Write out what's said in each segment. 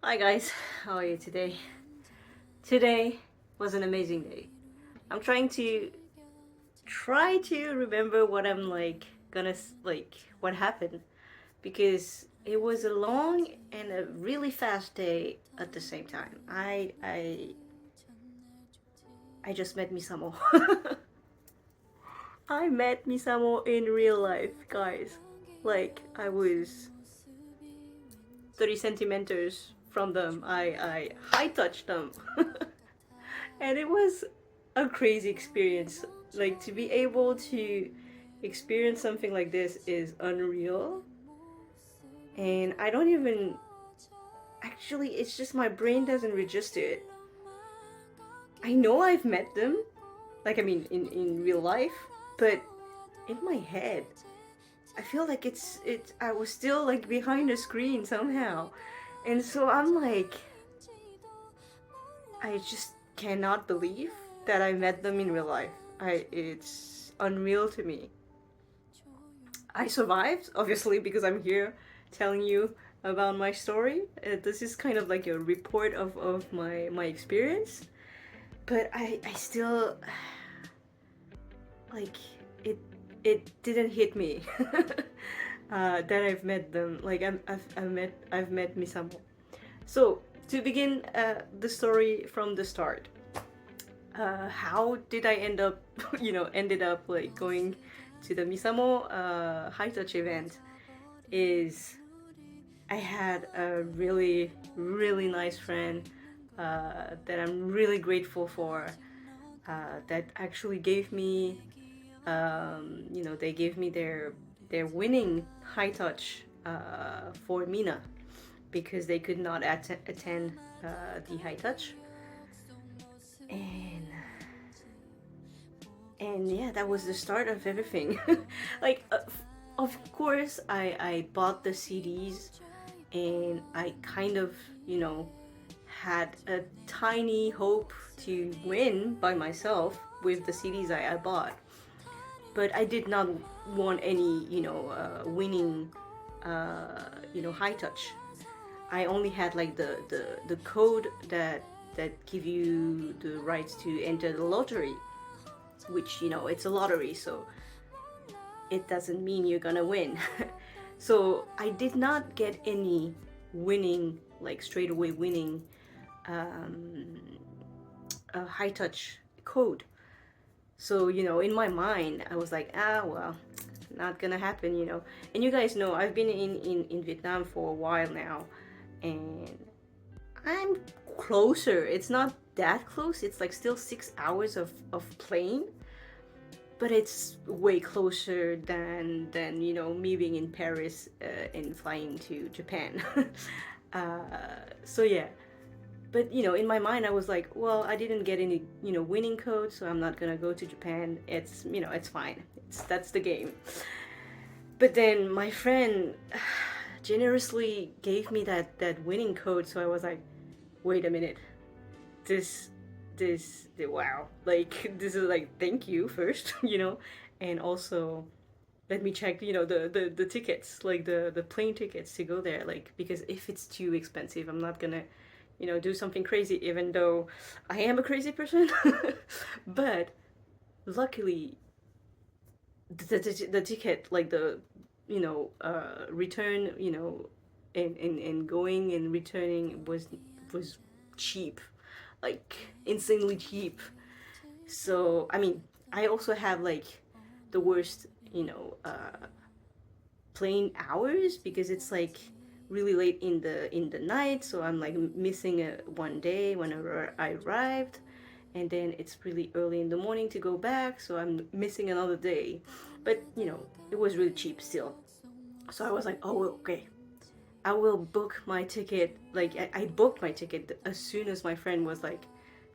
Hi guys, how are you today? Today was an amazing day. I'm trying to remember what I'm what happened because it was a long and a really fast day at the same time. I just met Misamo. I met Misamo in real life, guys. Like I was 30 centimeters from them. I high touched them. And it was a crazy experience. Like to be able to experience something like this is unreal. And I don't even actually, it's just my brain doesn't register it. I know I've met them, like I mean in real life, but in my head, I feel like I was still like behind the screen somehow. And so I'm like, I just cannot believe that I met them in real life. It's unreal to me. I survived, obviously, because I'm here telling you about my story. This is kind of like a report of my experience. But I still, like, it, it didn't hit me that I've met them. Like, I've met Misamo. So, to begin the story from the start, how did I ended up like going to the Misamo high touch event is I had a really, really nice friend that I'm really grateful for that actually gave me, they gave me their winning high touch for Mina because they could not attend the high touch. And yeah, that was the start of everything. like of course I bought the CDs and I kind of had a tiny hope to win by myself with the CDs I bought, but I did not want any winning high touch. I only had like the code that give you the rights to enter the lottery, which it's a lottery, so it doesn't mean you're gonna win. So I did not get any winning, like straight away winning high touch code. So in my mind I was like, well, not gonna happen. And you guys know I've been in Vietnam for a while now, and I'm closer. It's not that close. It's like still 6 hours of plane, but it's way closer than me being in Paris and flying to Japan. So yeah, but in my mind I was like, well, I didn't get any winning code, so I'm not gonna go to Japan. It's fine. That's the game. But then my friend generously gave me that winning code, so I was like, wait a minute, this wow, like this is like, thank you first. And also let me check the tickets, like the plane tickets to go there, like because if it's too expensive I'm not gonna do something crazy, even though I am a crazy person. But luckily the ticket, like the return, and going and returning was cheap, like insanely cheap. So I mean, I also have like the worst plane hours because it's like really late in the night, so I'm like missing one day whenever I arrived, and then it's really early in the morning to go back, so I'm missing another day. But it was really cheap still, so I was like, oh okay, I will book my ticket. Like I booked my ticket as soon as my friend was like,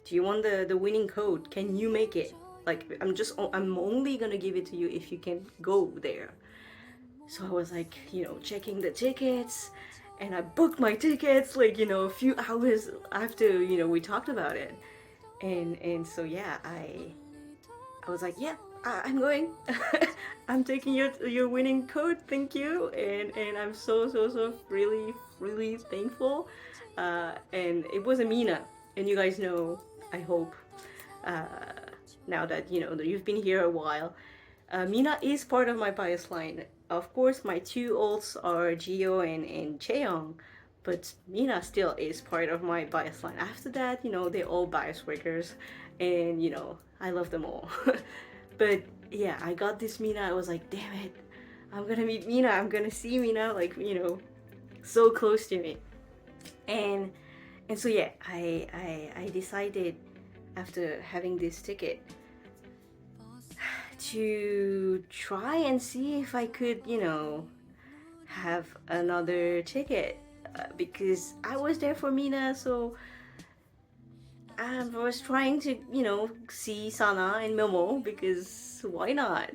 do you want the winning code, can you make it? Like I'm only gonna give it to you if you can go there. So I was like, checking the tickets, and I booked my tickets like, a few hours after, we talked about it. And so yeah, I was like, yeah, I'm going. I'm taking your winning code, thank you, and I'm so really thankful. And it was Amina, and you guys know, I hope, uh, now that you know that you've been here a while, Mina is part of my bias line. Of course, my two olds are Gio and Cheong, but Mina still is part of my bias line. After that, you know, they're all bias workers, and you know, I love them all. But yeah, I got this Mina. I was like, damn it, I'm gonna meet Mina. I'm gonna see Mina, like, you know, so close to me. And so yeah, I decided after having this ticket to try and see if I could, you know, have another ticket, because I was there for Mina, so I was trying to, you know, see Sana and Momo, because why not?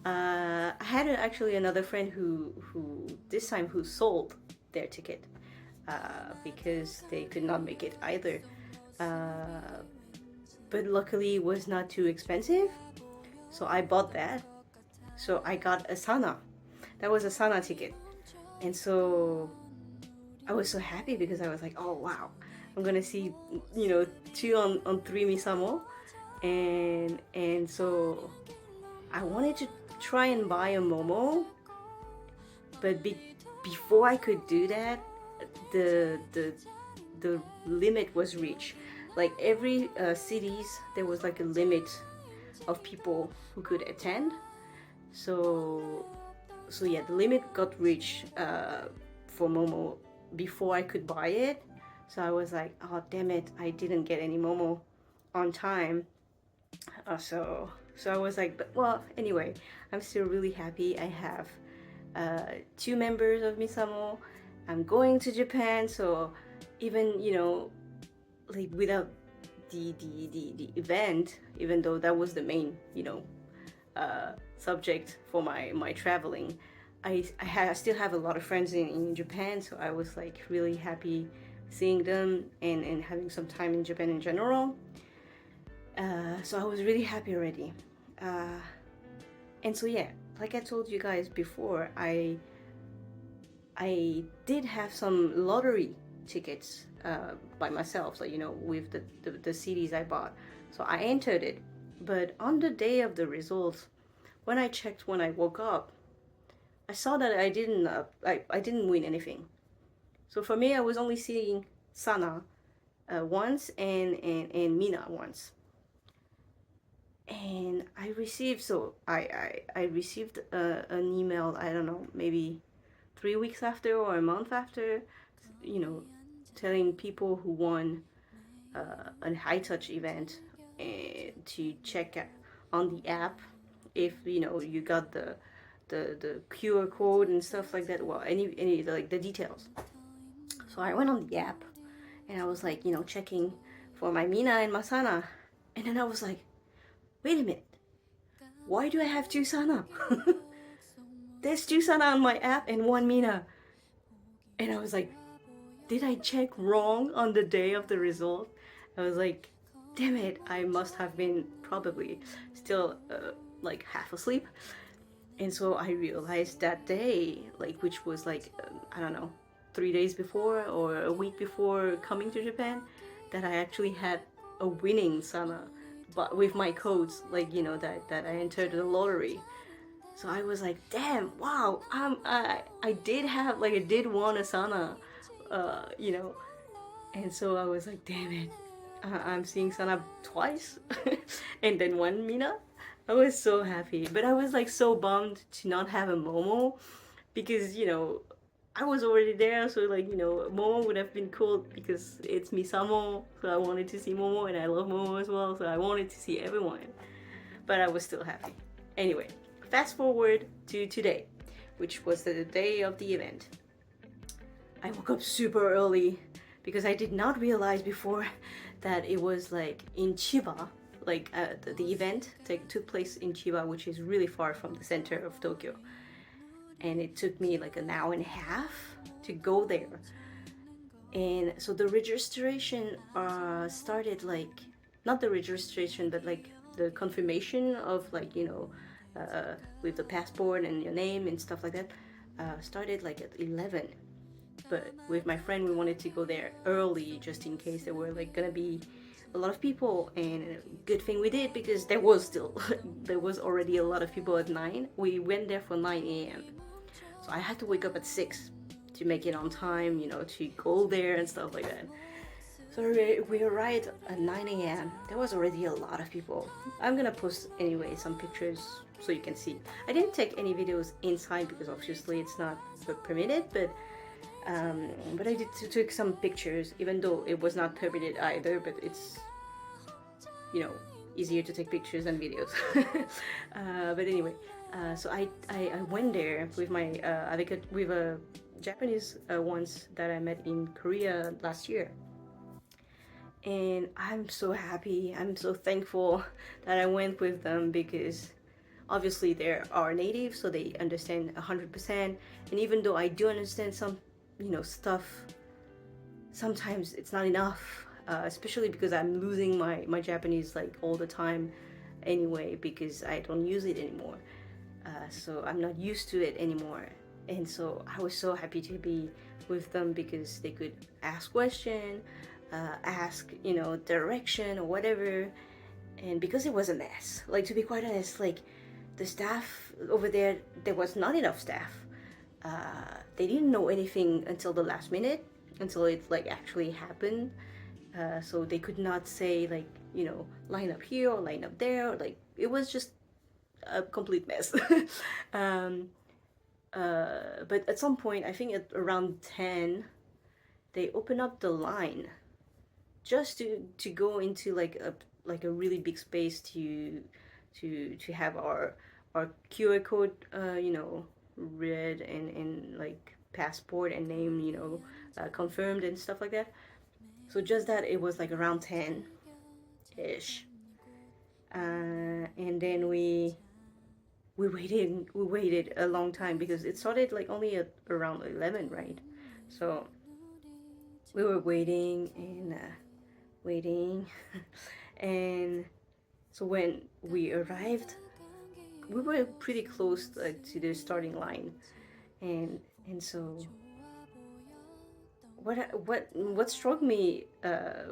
I had actually another friend who this time who sold their ticket, because they could not make it either. But luckily it was not too expensive, so I bought that. So I got a Sana. That was a Sana ticket. And so I was so happy because I was like, oh wow, I'm gonna see, you know, 2 on 3 Misamo. And so I wanted to try and buy a Momo, but before I could do that, the limit was reached. Like every cities, there was like a limit of people who could attend. So yeah, the limit got reached for Momo before I could buy it. So I was like, oh damn it, I didn't get any Momo on time. So I was like, but well, anyway, I'm still really happy. I have 2 members of Misamo. I'm going to Japan, so even, you know, like without the event, even though that was the main, you know, subject for my traveling, I still have a lot of friends in Japan, so I was like really happy seeing them and having some time in Japan in general. So I was really happy already. And so yeah, like I told you guys before, I did have some lottery tickets by myself, so you know, with the CDs I bought. So I entered it, but on the day of the results, when I checked when I woke up, I saw that I didn't win anything. So for me, I was only seeing Sana once and Mina once. And I received I received an email, I don't know, maybe 3 weeks after or a month after, you know, telling people who won a high touch event to check on the app if, you know, you got the QR code and stuff like that. Well, any like the details. So I went on the app and I was like, you know, checking for my Mina and Masana, and then I was like, wait a minute, why do I have 2 Sana? There's 2 Sana on my app and 1 Mina. And I was like, did I check wrong on the day of the result? I was like, damn it, I must have been probably still like half asleep. And so I realized that day, like, which was like, I don't know, 3 days before or a week before coming to Japan, that I actually had a winning Sana, but with my codes, like, you know, that I entered the lottery. So I was like, damn, wow, I did have, like, I did want a Sana, you know. And so I was like, damn it, I'm seeing Sana twice, and then 1 Mina. I was so happy, but I was like so bummed to not have a Momo, because, you know, I was already there, so like, you know, Momo would have been cool because it's Misamo, so I wanted to see Momo, and I love Momo as well, so I wanted to see everyone. But I was still happy. Anyway, fast forward to today, which was the day of the event. I woke up super early because I did not realize before that it was like in Chiba, like the event took place in Chiba, which is really far from the center of Tokyo. And it took me like an hour and a half to go there. And so the registration started, like, not the registration, but like the confirmation of, like, you know, with the passport and your name and stuff like that, started like at 11. But with my friend, we wanted to go there early just in case there were like gonna be a lot of people, and good thing we did because there was still there was already a lot of people at 9. We went there for 9 a.m. So I had to wake up at 6 to make it on time, you know, to go there and stuff like that. So we arrived at 9 a.m. There was already a lot of people. I'm gonna post anyway some pictures so you can see. I didn't take any videos inside because obviously it's not permitted, but I did took some pictures, even though it was not permitted either, but it's, you know, easier to take pictures than videos. But anyway, so I went there with my with a Japanese ones that I met in Korea last year. And I'm so happy, I'm so thankful that I went with them because obviously they are native, so they understand 100%. And even though I do understand some, you know, stuff, sometimes it's not enough, especially because I'm losing my Japanese like all the time anyway, because I don't use it anymore. So I'm not used to it anymore. And so I was so happy to be with them because they could ask questions, ask, you know, direction or whatever. And because it was a mess, like, to be quite honest, like, the staff over there was not enough staff. They didn't know anything until the last minute, until it like actually happened. So they could not say like, you know, line up here or line up there. Like, it was just a complete mess. But at some point, I think at around 10, they open up the line just to go into like a really big space to have our QR code, you know, read and like passport and name, you know, confirmed and stuff like that. So just that, it was like around 10 ish, and then we waited a long time because it started like only at around 11, right? So we were waiting and waiting and so when we arrived, we were pretty close to the starting line, and so what struck me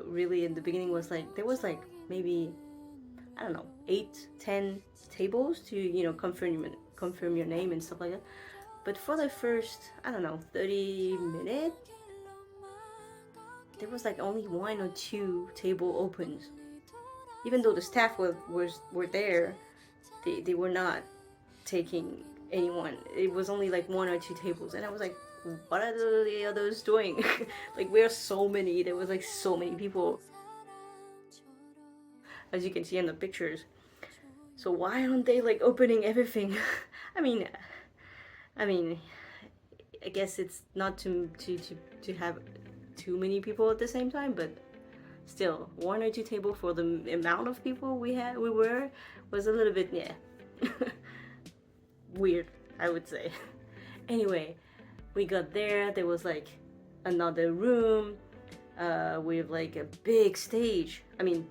really in the beginning was like there was like maybe, I don't know, 8-10 tables to, you know, confirm your name and stuff like that. But for the first, I don't know, 30 minutes, there was like only 1 or 2 table opens. Even though the staff were there, they were not taking anyone. It was only like 1 or 2 tables, and I was like, what are the others doing? Like, we're so many. There was like so many people, as you can see in the pictures. So why aren't they like opening everything? I mean, I guess it's not to have too many people at the same time, but still, 1 or 2 tables for the amount of people we were was a little bit, yeah, weird, I would say. Anyway, we got there. There was like another room with like a big stage. I mean,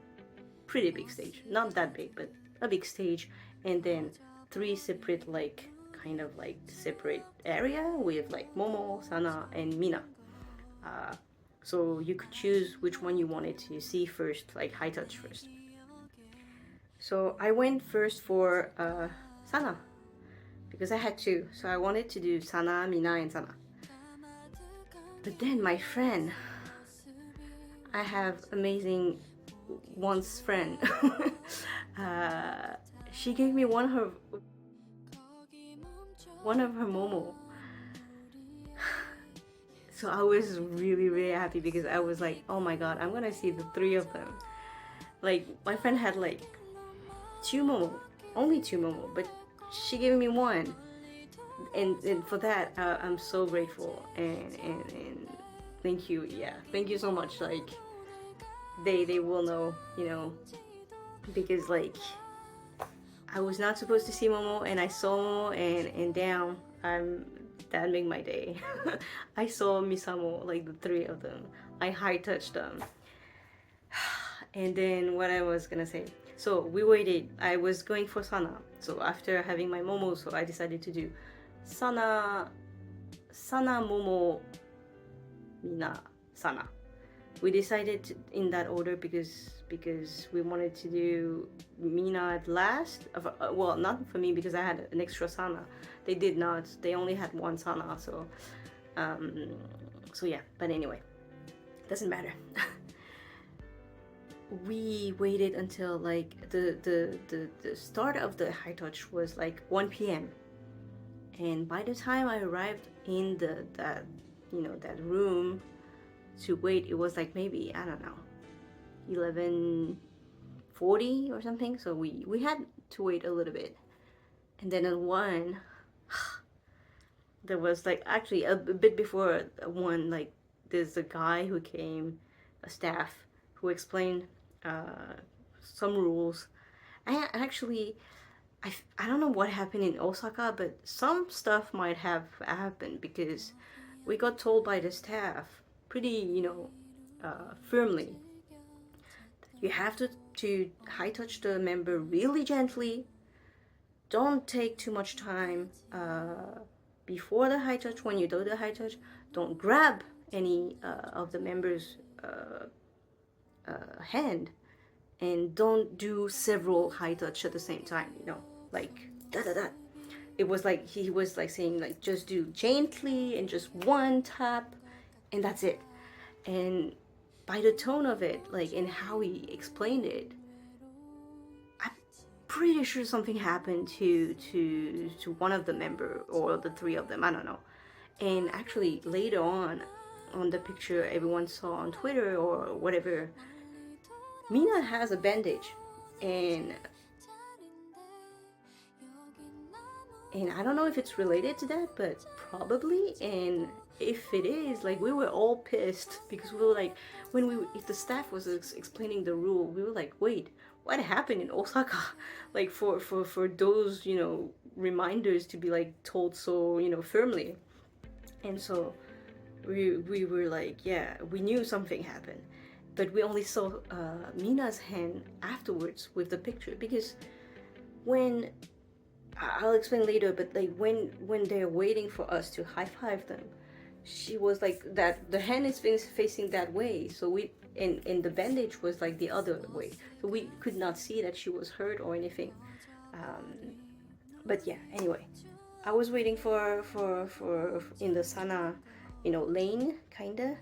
pretty big stage, not that big, but a big stage, and then 3 separate, like, kind of like separate area with like Momo, Sana, and Mina. So you could choose which one you wanted to see first, like high touch first. So I went first for Sana because I had to. So I wanted to do Sana, Mina, and Sana. But then my friend, I have amazing once friend. She gave me one of her Momo. So I was really happy because I was like, oh my god, I'm gonna see the 3 of them. Like, my friend had like 2 Momo, only 2 Momo, but she gave me 1, and for that I'm so grateful, and thank you. Yeah, thank you so much. Like, they will know, you know, because like I was not supposed to see Momo, and I saw Momo, and damn, that made my day. I saw Misamo, like the 3 of them. I high touched them. And then what I was gonna say, So we waited. I was going for sana. So after having my momo, so I decided to do sana, sana momo, mina, sana. We decided to, in that order because we wanted to do mina at last. Well, not for me because I had an extra sana. They did not. They only had one sana. So yeah. But anyway, doesn't matter. We waited until like the start of the high touch was like 1 p.m. and by the time I arrived in that room to wait, it was like maybe, I don't know, 11:40 or something. So we had to wait a little bit, and then at 1 there was like actually a bit before 1, like there's a guy who came, a staff who explained some rules. I actually, I don't know what happened in Osaka, but some stuff might have happened because we got told by the staff pretty, firmly that you have to high touch the member really gently. Don't take too much time before the high touch. When you do the high touch, don't grab any of the members' hand, and don't do several high touch at the same time, like da da da. It was like he was like saying like just do gently and just one tap and that's it. And by the tone of it, like, and how he explained it, I'm pretty sure something happened to one of the member or the three of them, I don't know. And actually later on the picture everyone saw on Twitter or whatever, Mina has a bandage, and I don't know if it's related to that, but probably. And if it is, like, we were all pissed because we were like, if the staff was explaining the rule, we were like, wait, what happened in Osaka? Like for those reminders to be like told so firmly. And so we were like, yeah, we knew something happened, but we only saw Mina's hand afterwards with the picture, because when I'll explain later, but like when they're waiting for us to high five them, she was like that, the hand is facing that way, so we and the bandage was like the other way, so we could not see that she was hurt or anything. But yeah, anyway, I was waiting for in the sana, lane kinda.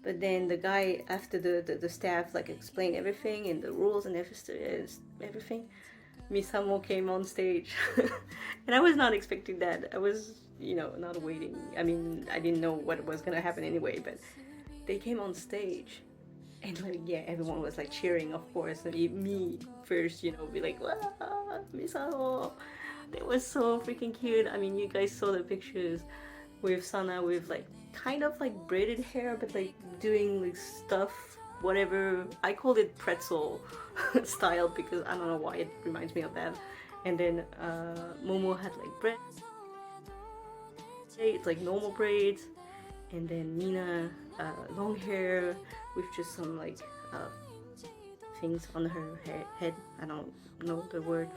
But then the guy, after the staff like explained everything and the rules and everything, Misamo came on stage. And I was not expecting that. I was, not waiting. I mean, I didn't know what was gonna happen anyway, but they came on stage. And like, yeah, everyone was like cheering, of course. And me first, be like, wow, Misamo. They were so freaking cute. I mean, you guys saw the pictures with Sana with like kind of like braided hair, but like doing like stuff, whatever. I called it pretzel style because I don't know why it reminds me of that. And then Momo had like braids, like normal braids, and then Mina long hair with just some like things on her head. I don't know the word.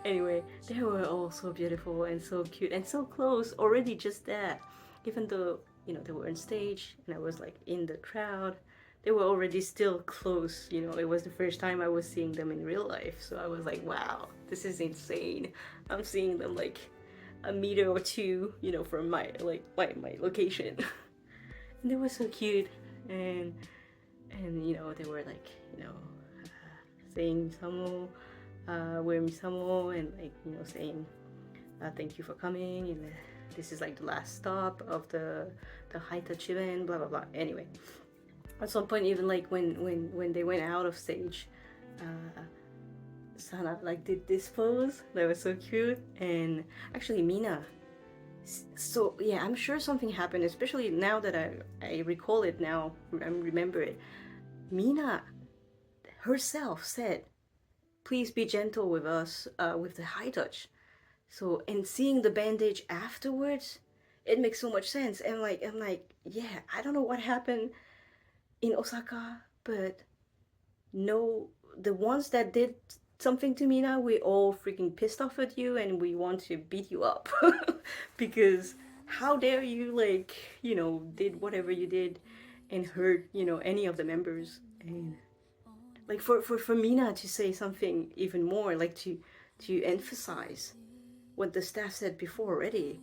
Anyway, they were all so beautiful and so cute and so close already, just that. Even though, they were on stage and I was like in the crowd, they were already still close. It was the first time I was seeing them in real life. So I was like, wow, this is insane. I'm seeing them like a meter or two, from my location. And they were so cute. And they were like, saying Misamo, we're Misamo, and like, saying thank you for coming, and this is like the last stop of the high touch event, blah blah blah. Anyway, at some point, even like when they went out of stage, Sana like did this pose that was so cute. And actually Mina, so yeah, I'm sure something happened, especially now that I recall it now, I remember it. Mina herself said, please be gentle with us with the high touch. So, and seeing the bandage afterwards, it makes so much sense. And like, yeah, I don't know what happened in Osaka, but no, the ones that did something to Mina, we all freaking pissed off at you and we want to beat you up. Because how dare you, like, did whatever you did and hurt, any of the members. And like for Mina to say something even more, like to emphasize what the staff said before already,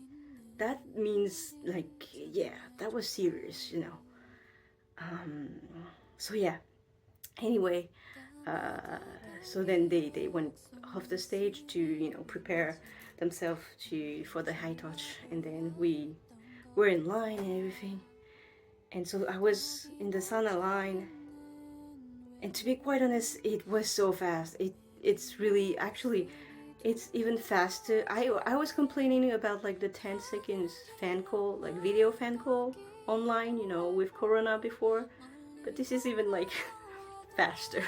that means, like, yeah, that was serious. So yeah, anyway, so then they went off the stage to prepare themselves for the high touch, and then we were in line and everything. And so I was in the sauna line, and to be quite honest, it was so fast. It's really, actually, it's even faster. I was complaining about like the 10 seconds fan call, like video fan call online, with Corona before, but this is even like faster.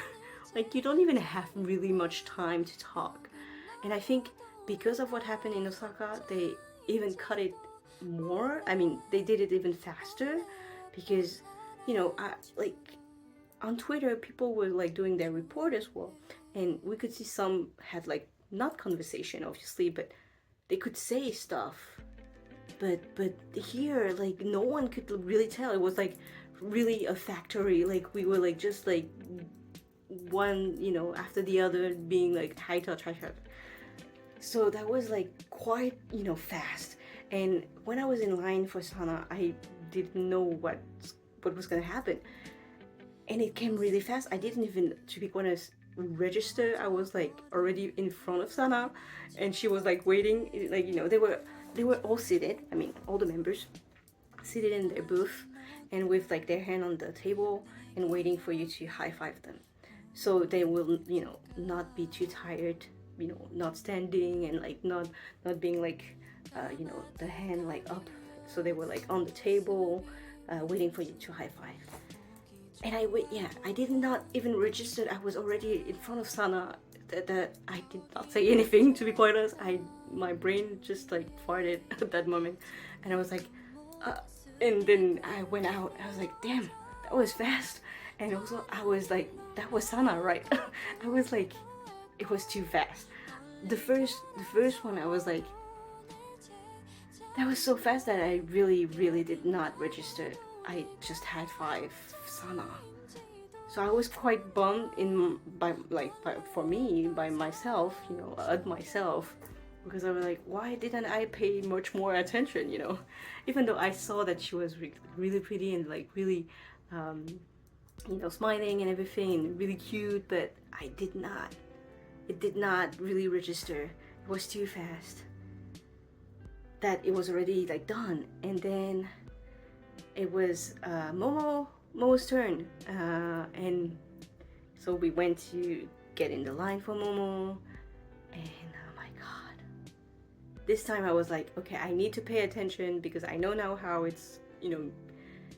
Like, you don't even have really much time to talk. And I think because of what happened in Osaka, they even cut it more. I mean, they did it even faster because, like on Twitter, people were like doing their report as well. And we could see some had like not conversation, obviously, but they could say stuff. But here, like, no one could really tell. It was like really a factory. Like, we were like just like one, after the other, being like high touch. So that was like quite, fast. And when I was in line for sauna, I didn't know what was gonna happen, and it came really fast. I didn't even, to be honest, register. I was like already in front of Sana, and she was like waiting. Like, they were all seated. I mean, all the members seated in their booth, and with like their hand on the table and waiting for you to high five them, so they will not be too tired. Not standing and like not being like the hand like up. So they were like on the table, waiting for you to high five. And I did not even register. I was already in front of Sana. That I did not say anything, to be quite honest. My brain just like farted at that moment, and I was like, and then I went out. I was like, damn, that was fast. And also I was like, that was Sana, right? I was like, it was too fast. The first one, I was like, that was so fast that I really did not register. I just had 5 Sana. So I was quite bummed by myself, at myself, because I was like, why didn't I pay much more attention, even though I saw that she was really pretty and like really, smiling and everything, and really cute, but it did not really register. It was too fast. That it was already like done, and then it was Momo's turn, and so we went to get in the line for Momo, and oh my god, this time I was like, okay, I need to pay attention because I know now how it's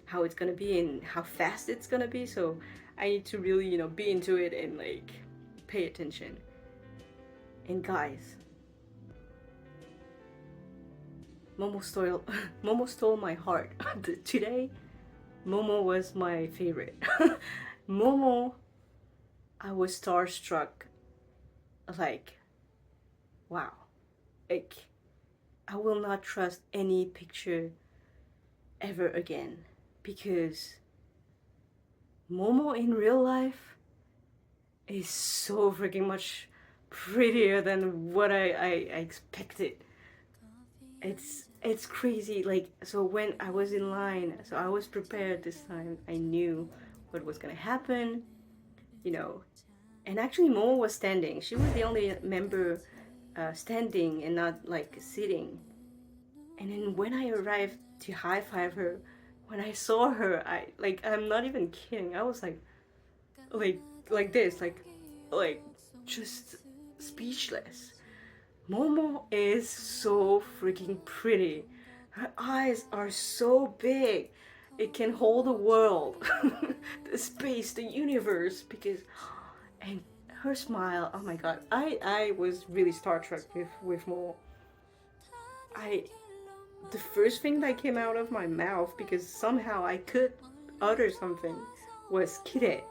how it's gonna be and how fast it's gonna be, so I need to really be into it and like pay attention. And guys, Momo stole my heart. Today, Momo was my favorite. Momo, I was starstruck. Like, wow. Like, I will not trust any picture ever again, because Momo in real life is so freaking much prettier than what I expected. It's crazy. Like, so when I was in line, so I was prepared this time. I knew what was gonna happen, and actually Momo was standing. She was the only member standing and not like sitting. And then when I arrived to high five her, when I saw her, I'm not even kidding, I was like this, like just speechless. Momo is so freaking pretty. Her eyes are so big. It can hold the world, the space, the universe, and her smile, oh my god. I was really starstruck with Momo. The first thing that came out of my mouth, because somehow I could utter something, was kire.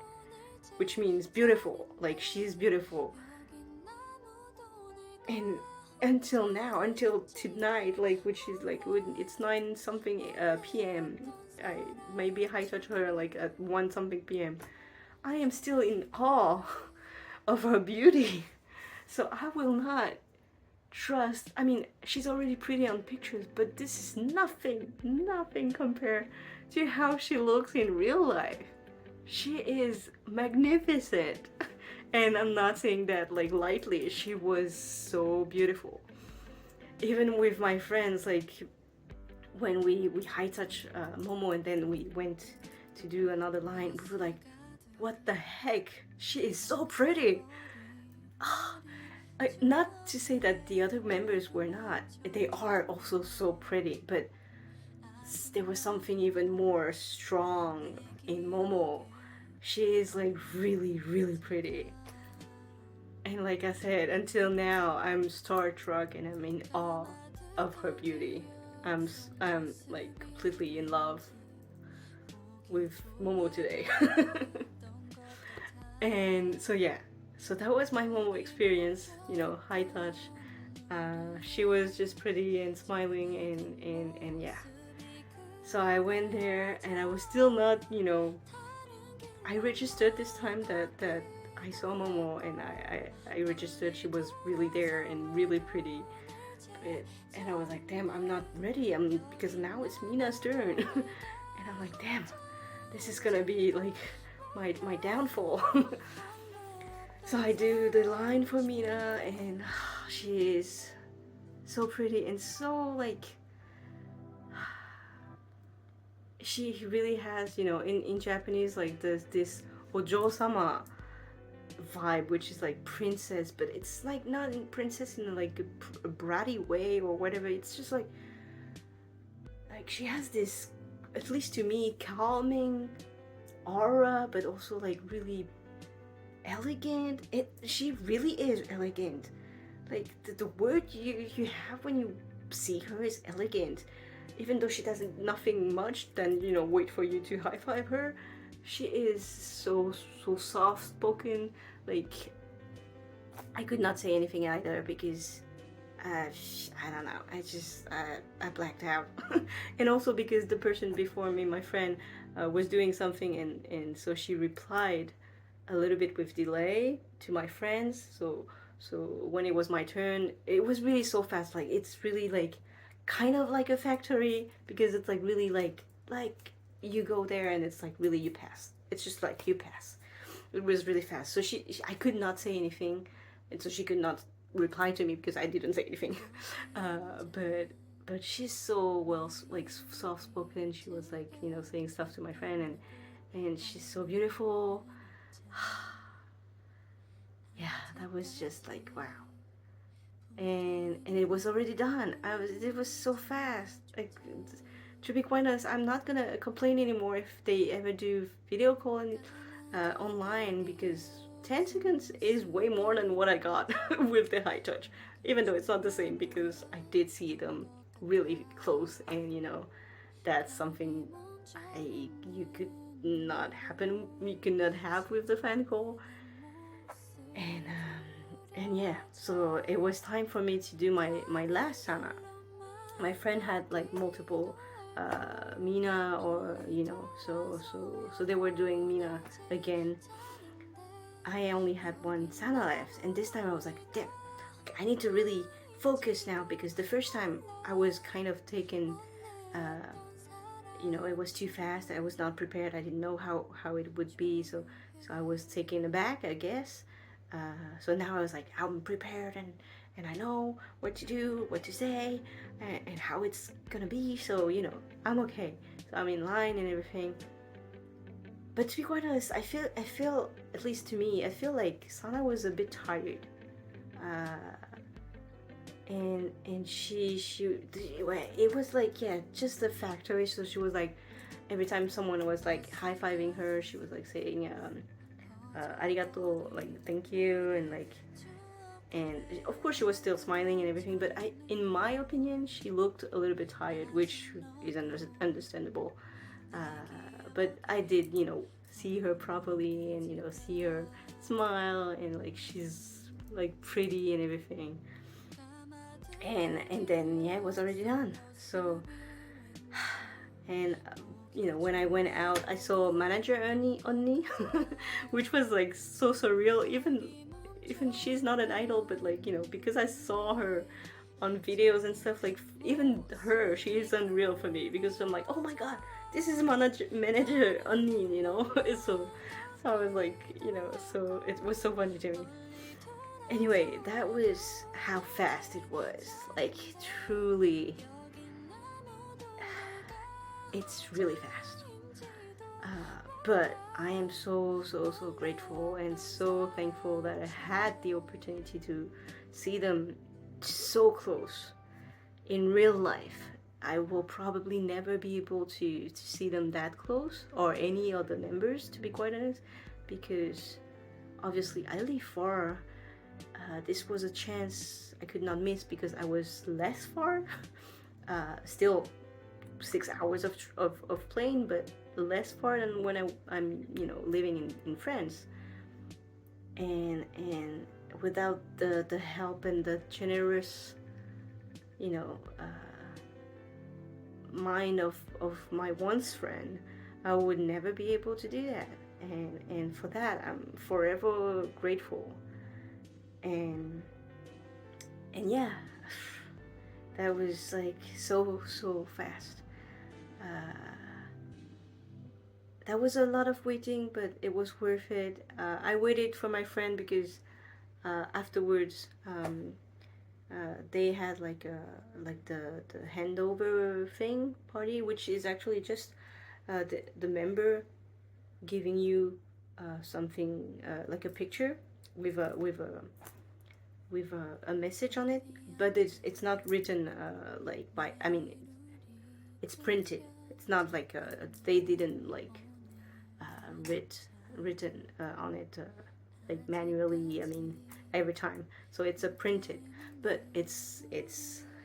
which means beautiful, like she's beautiful. And until now, until tonight, like which is like when it's 9 something p.m. I maybe high touch her like at 1 something p.m. I am still in awe of her beauty. So I will not trust. I mean, she's already pretty on pictures, but this is nothing compared to how she looks in real life. She is magnificent. And I'm not saying that like lightly. She was so beautiful. Even with my friends, like when we high touch Momo and then we went to do another line, we were like, what the heck? She is so pretty. Not to say that the other members were not. They are also so pretty, but there was something even more strong in Momo. She is like really pretty. And like I said, until now, I'm starstruck and I'm in awe of her beauty. I'm like completely in love with Momo today. And so yeah, so that was my Momo experience, you know, high touch. She was just pretty and smiling and yeah. So I went there and I was still not, you know, I registered this time that I saw Momo and I registered she was really there and really pretty. And I was like, damn, I'm not ready. Because now it's Mina's turn. And I'm like, damn, this is gonna be like my downfall. So I do the line for Mina and she is so pretty and so like, she really has, you know, in Japanese, like there's this ojo-sama vibe, which is like princess, but it's like not in princess in like a bratty way or whatever. It's just like she has this, at least to me, calming aura, but also like really elegant. She really is elegant. Like the word you have when you see her is elegant. Even though she does nothing much than, you know, wait for you to high five her, she is so soft spoken. Like I could not say anything either because I don't know. I blacked out. And also because the person before me, my friend, was doing something and so she replied a little bit with delay to my friends. So when it was my turn, it was really so fast. Like it's really like kind of like a factory because it's like really like you go there and it's like really you pass. It's just like you pass. It was really fast. So I could not say anything, and so she could not reply to me because I didn't say anything. But she's so well, like soft spoken. She was like, you know, saying stuff to my friend and she's so beautiful. Yeah, that was just like wow. And it was already done. It was so fast. Like to be quite honest, I'm not gonna complain anymore if they ever do video calling online because 10 seconds is way more than what I got with the high touch. Even though it's not the same because I did see them really close, and you know that's something you could not have with the fan call. And yeah, so it was time for me to do my last sana. My friend had like multiple Mina, or you know, so they were doing Mina again. I only had one sana left, and this time I was like, damn, okay, I need to really focus now because the first time I was kind of taken, you know, it was too fast. I was not prepared. I didn't know how it would be, so I was taken aback, I guess. So now I was like, I'm prepared and I know what to do, what to say, and how it's gonna be. So you know, I'm okay. So I'm in line and everything. But to be quite honest, I feel at least to me, I feel like Sana was a bit tired. And she it was like, yeah, just the factory. So she was like, every time someone was like high-fiving her, she was like saying arigato, like thank you, and of course she was still smiling and everything, but in my opinion, she looked a little bit tired, which is understandable. But I did, you know, see her properly and see her smile, and like she's like pretty and everything. And then yeah, it was already done. So and when I went out, I saw manager Onni, which was like so surreal. Even she's not an idol, but like because I saw her on videos and stuff, like even her, she is unreal for me, because I'm like, oh my god, this is manager Onni, so I was like, so it was so funny to me. Anyway, that was how fast it was. Like truly, it's really fast. But I am so grateful and so thankful that I had the opportunity to see them so close in real life. I will probably never be able to see them that close, or any other members, to be quite honest, because obviously I live far. This was a chance I could not miss because I was less far. Still 6 hours of plane, but less far than when I'm living in France. And without the help and the generous mind of my once friend, I would never be able to do that. And for that, I'm forever grateful. And yeah, that was like so fast. That was a lot of waiting, but it was worth it. I waited for my friend because afterwards they had like the handover thing party, which is actually just the member giving you something like a picture with a message on it, but it's not written like by, I mean, it's printed. It's not like they didn't like written on it like manually, I mean, every time. So it's a printed, but it's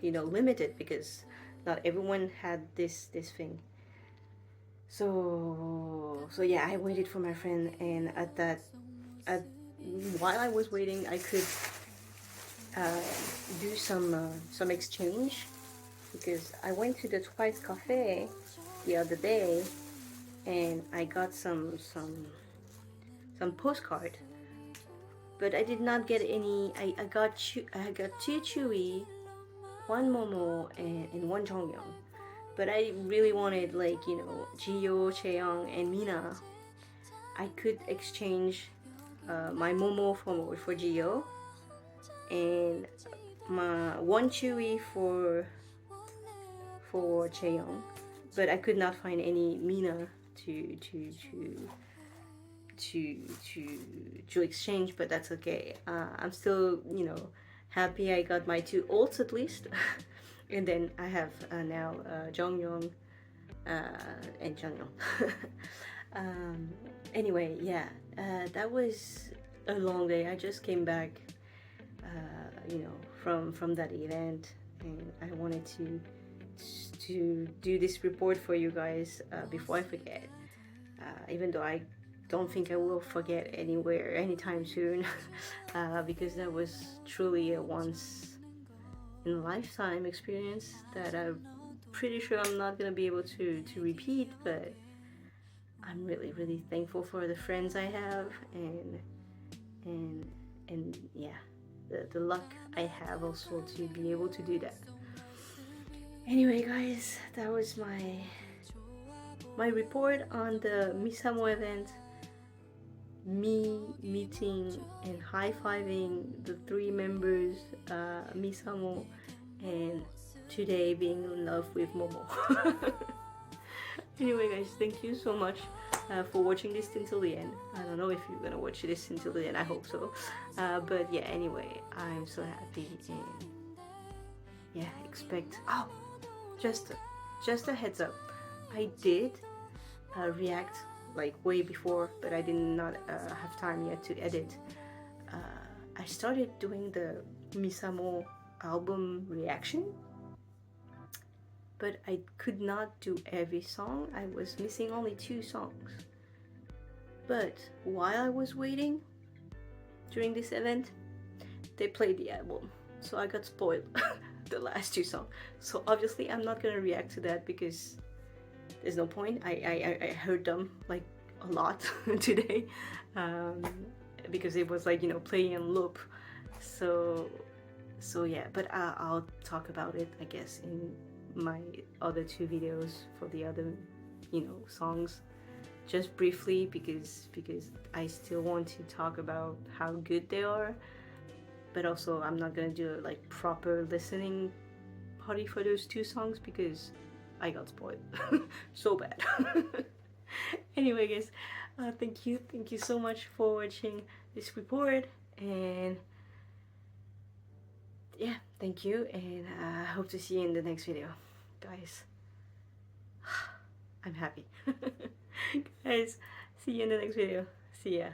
limited because not everyone had this thing. So yeah, I waited for my friend, and while I was waiting, I could do some exchange, because I went to the Twice Cafe the other day, and I got some postcard, but I did not get any. I got two Chewy, one Momo, and one Jonghyun. But I really wanted, like, Jio, Chaeyoung, and Mina. I could exchange my Momo for Jio, and my one Chewy for Chaeyoung, but I could not find any Mina to exchange. But that's okay. I'm still happy I got my two ults at least. And then I have now Jonghyun and Jonghyun. Anyway, yeah, that was a long day. I just came back from that event, and I wanted to do this report for you guys before I forget, even though I don't think I will forget anytime soon. Because that was truly a once in a lifetime experience that I'm pretty sure I'm not gonna be able to repeat. But I'm really thankful for the friends I have, and yeah, the luck I have also to be able to do that. Anyway, guys, that was my report on the MISAMO event. Me meeting and high-fiving the three members, MISAMO, and today being in love with Momo. Anyway, guys, thank you so much for watching this until the end. I don't know if you're gonna watch this until the end, I hope so. But yeah, anyway, I'm so happy, and yeah, expect... Oh, just a heads up, I did react like way before, but I did not have time yet to edit. I started doing the MISAMO album reaction, but I could not do every song. I was missing only 2 songs, But while I was waiting during this event, they played the album, so I got spoiled the last two songs. So obviously I'm not gonna react to that because there's no point. I heard them like a lot today, because it was like, you know, playing in loop. So yeah, but I'll talk about it, I guess, in my other two videos for the other, you know, songs, just briefly, because I still want to talk about how good they are. But also I'm not gonna do like proper listening party for those two songs because I got spoiled so bad. Anyway, guys, thank you so much for watching this report, and yeah, thank you, and I hope to see you in the next video, guys. I'm happy. Guys, see you in the next video. See ya.